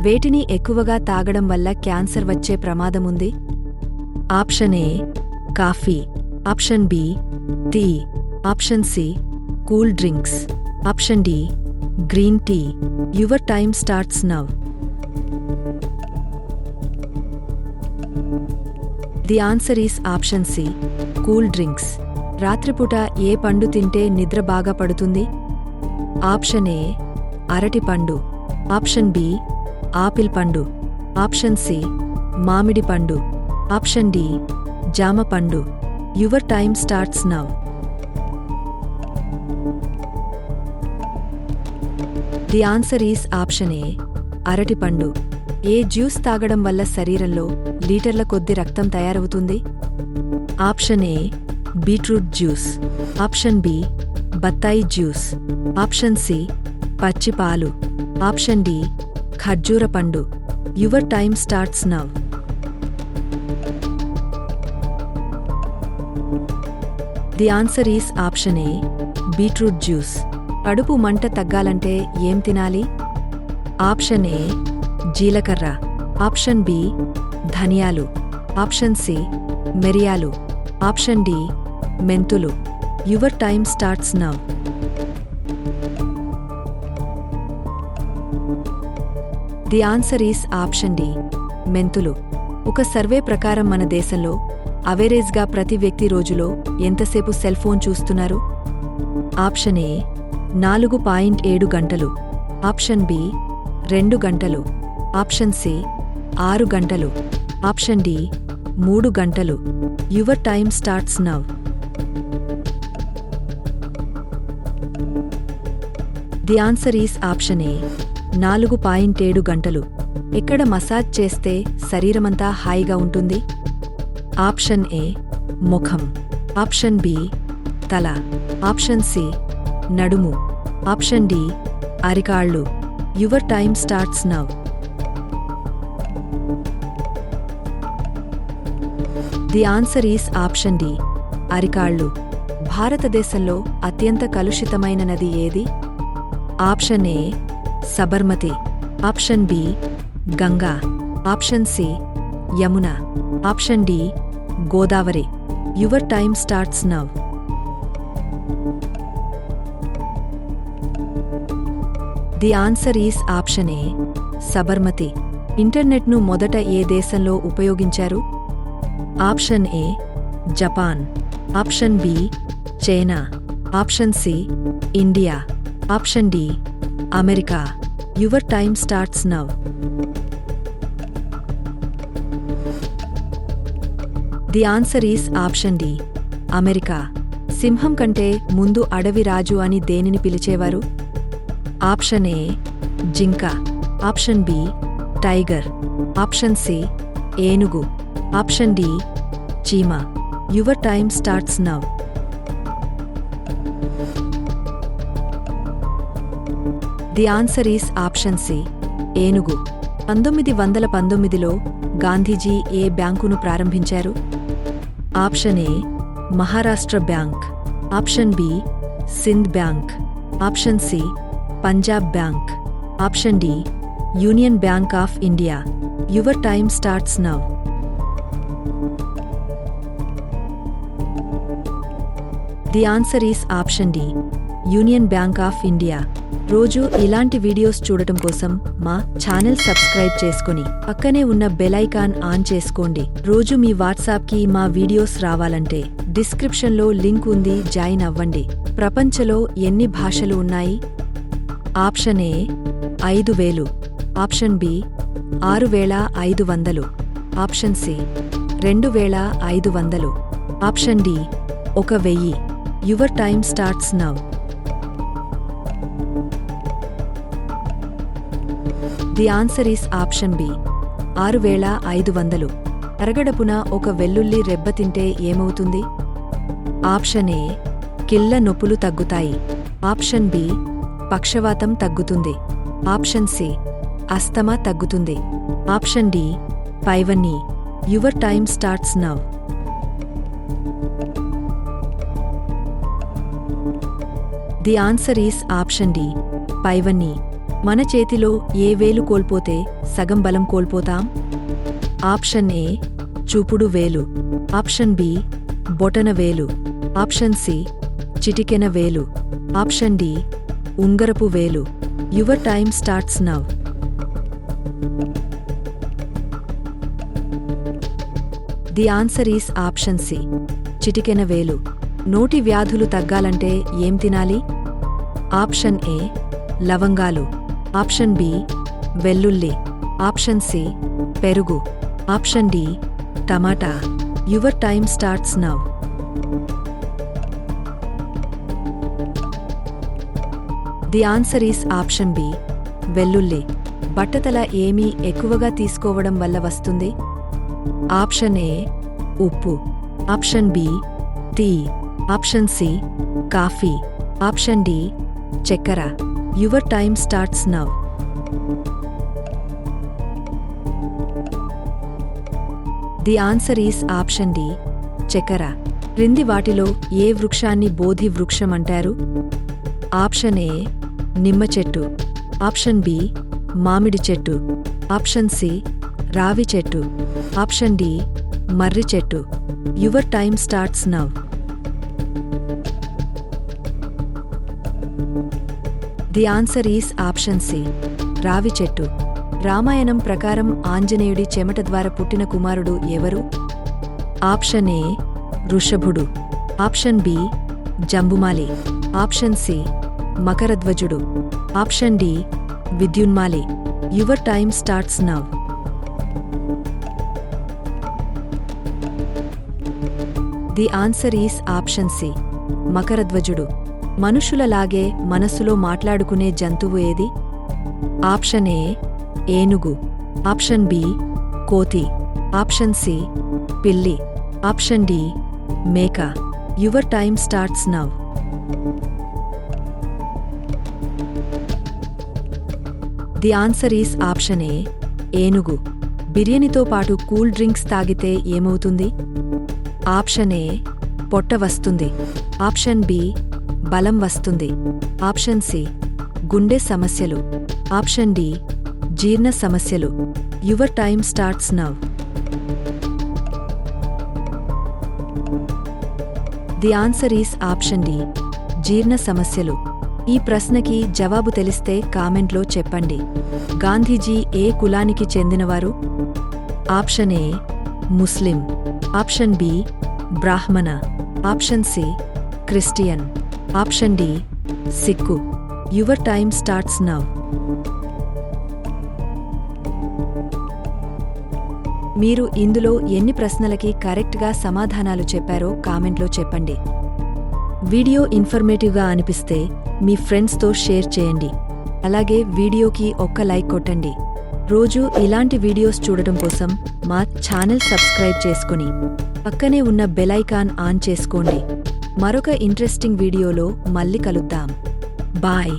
వేటిని ఎక్కువగా తాగడం వల్ల క్యాన్సర్ వచ్చే ప్రమాదముంది? Option A coffee, option B tea, option C cool drinks, option D green tea. Your time starts now. The answer is option C cool drinks. రాత్రిపూట ఏ పండు తింటే నిద్ర బాగా పడుతుంది? ఆప్షన్ ఏ అరటి పండు, ఆప్షన్ బి ఆపిల్ పండు, ఆప్షన్ సి మామిడి పండు, ఆప్షన్ డి జామ పండు. Your time starts now. The answer is option ఏ అరటి పండు. ఏ జ్యూస్ తాగడం వల్ల శరీరంలో లీటర్ల కొద్ది రక్తం తయారవుతుంది? Option A beetroot juice, option B బత్తాయి జ్యూస్, ఆప్షన్ సి పచ్చి పాలు, ఆప్షన్ డి ఖర్జూర పండు. Your time starts now. The answer is option A beetroot juice. కడుపు మంట తగ్గాలంటే ఏం తినాలి? ఆప్షన్ ఏ జీలకర్ర, ఆప్షన్ బి ధనియాలు, ఆప్షన్ సి మిరియాలు, ఆప్షన్ డి మెంతులు. Your time starts now. The answer is option D మెంతులు. ఒక సర్వే ప్రకారం మన దేశంలో అవరేజ్గా ప్రతి వ్యక్తి రోజులో ఎంతసేపు సెల్ ఫోన్ చూస్తున్నారు? ఆప్షన్ ఏ 4.7 గంటలు, ఆప్షన్ బి 2 గంటలు, ఆప్షన్ సి 6 గంటలు, ఆప్షన్ డి 3 గంటలు. Your time starts now. The answer is option ఏ 4.7 గంటలు. ఎక్కడ మసాజ్ చేస్తే శరీరమంతా హాయిగా ఉంటుంది? ఆప్షన్ ఏ ముఖం, ఆప్షన్ బి తల, ఆప్షన్ సి నడుము, ఆప్షన్ డి అరికాళ్ళు. Your time starts now. The answer is option D అరికాళ్ళు. భారతదేశంలో అత్యంత కలుషితమైన నది ఏది? Option A Sabarmati, option B Ganga, option C Yamuna, option D Godavari. Your time starts now. The answer is option A Sabarmati. ఇంటర్నెట్ను మొదట ఏ దేశంలో ఉపయోగించారు? Option A Japan, option B China, option C India, option D America. Your time starts now. The answer is option D America. సింహం కంటే ముందు అడవి రాజు అని దేనిని పిలిచేవారు? ఆప్షన్ ఏ జింక, option B tiger, option C ఏనుగు, ఆప్షన్ డి చీమ. Your time starts now. The answer is option C ఏనుగు. 1919లో గాంధీజీ ఏ బ్యాంకును ప్రారంభించారు? Option A Maharashtra Bank, option B Sindh Bank, option C Punjab Bank, option D Union Bank of India. Your time starts now. The answer is option D Union Bank of India. రోజు ఇలాంటి videos చూడటం కోసం మా ఛానల్ సబ్స్క్రైబ్ చేసుకుని పక్కనే ఉన్న bell icon on చేసుకోండి. రోజు మీ వాట్సాప్కి మా వీడియోస్ రావాలంటే డిస్క్రిప్షన్లో లింక్ ఉంది, జాయిన్ అవ్వండి. ప్రపంచంలో ఎన్ని భాషలు ఉన్నాయి? Option A 5000, option B 6500, option C 2500, option D 1000. Your time starts now. The answer is option B 6500. అరగడపున ఒక వెల్లుల్లి రెబ్బ తింటే ఏమవుతుంది? ఆప్షన్ ఏ కిళ్ళ నొప్పులు తగ్గుతాయి, ఆప్షన్ బి పక్షవాతం తగ్గుతుంది, ఆప్షన్ సి అస్తమా తగ్గుతుంది, ఆప్షన్ డి పైవన్నీ. Your time starts now. The answer is option D పైవన్నీ. మన చేతిలో ఏ వేలు కోల్పోతే సగం బలం కోల్పోతాం? ఆప్షన్ ఏ చూపుడు వేలు, ఆప్షన్ బి బొటన వేలు, ఆప్షన్ సి చిటికెన వేలు, ఆప్షన్ డి ఉంగరపు వేలు. Your time starts now. The answer is option C చిటికెన వేలు. నోటి వ్యాధులు తగ్గాలంటే ఏం తినాలి? ఆప్షన్ ఏ లవంగాలు, ఆప్షన్ బి వెల్లుల్లి, ఆప్షన్ సి పెరుగు, ఆప్షన్ డి టమాటా. Your time starts now. The answer is option B వెల్లుల్లి. బట్టతల ఏమీ ఎక్కువగా తీసుకోవడం వల్ల వస్తుంది? ఆప్షన్ ఏ ఉప్పు, option B tea, option C coffee, option D చక్కెర. Your time starts now. The answer is option D చక్కెర. క్రింది వాటిలో ఏ వృక్షాన్ని బోధి వృక్షం అంటారు? ఆప్షన్ ఏ నిమ్మ చెట్టు, ఆప్షన్ బి మామిడి చెట్టు, ఆప్షన్ సి రావి చెట్టు, ఆప్షన్ డి మర్రి చెట్టు. Your time starts now. The answer is option C రావి చెట్టు. రామాయణం ప్రకారం ఆంజనేయుడి చెమట ద్వారా పుట్టిన కుమారుడు ఎవరు? ఆప్షన్ ఏ వృషభుడు, option B Jambumali, option C మకరధ్వజుడు, option D Vidyunmali. Your time starts now. The answer is option C మకరధ్వజుడు. మనుషులలాగే మనస్సులో మాట్లాడుకునే జంతువు ఏది? ఆప్షన్ ఏ ఏనుగు, ఆప్షన్ బి కోతి, ఆప్షన్ సి పిల్లి, ఆప్షన్ డి మేక. Your time starts now. The answer is option A ఏనుగు. బిర్యానీతో పాటు కూల్ డ్రింక్స్ తాగితే ఏమవుతుంది? ఆప్షన్ ఏ పొట్ట వస్తుంది, ఆప్షన్ బి బలం వస్తుంది, ఆప్షన్ సి గుండె సమస్యలు, ఆప్షన్ డి జీర్ణ సమస్యలు. Your time starts now. The answer is option D జీర్ణ సమస్యలు. ఈ ప్రశ్నకి జవాబు తెలిస్తే కామెంట్లో చెప్పండి. గాంధీజీ ఏ కులానికి చెందినవారు? Option A Muslim, option B బ్రాహ్మణ, option C Christian, option D Sikh. Your time starts now. మీరు ఇందులో ఎన్ని ప్రశ్నలకి కరెక్ట్గా సమాధానాలు చెప్పారో కామెంట్లో చెప్పండి. వీడియో ఇన్ఫర్మేటివ్గా అనిపిస్తే మీ ఫ్రెండ్స్తో షేర్ చేయండి. అలాగే వీడియోకి ఒక్క లైక్ కొట్టండి. రోజూ ఇలాంటి వీడియోస్ చూడటం కోసం మా ఛానల్ సబ్స్క్రైబ్ చేసుకుని పక్కనే ఉన్న బెల్ ఐకాన్ ఆన్ చేసుకోండి. మరొక ఇంట్రెస్టింగ్ వీడియోలో మళ్ళీ కలుద్దాం. బాయ్.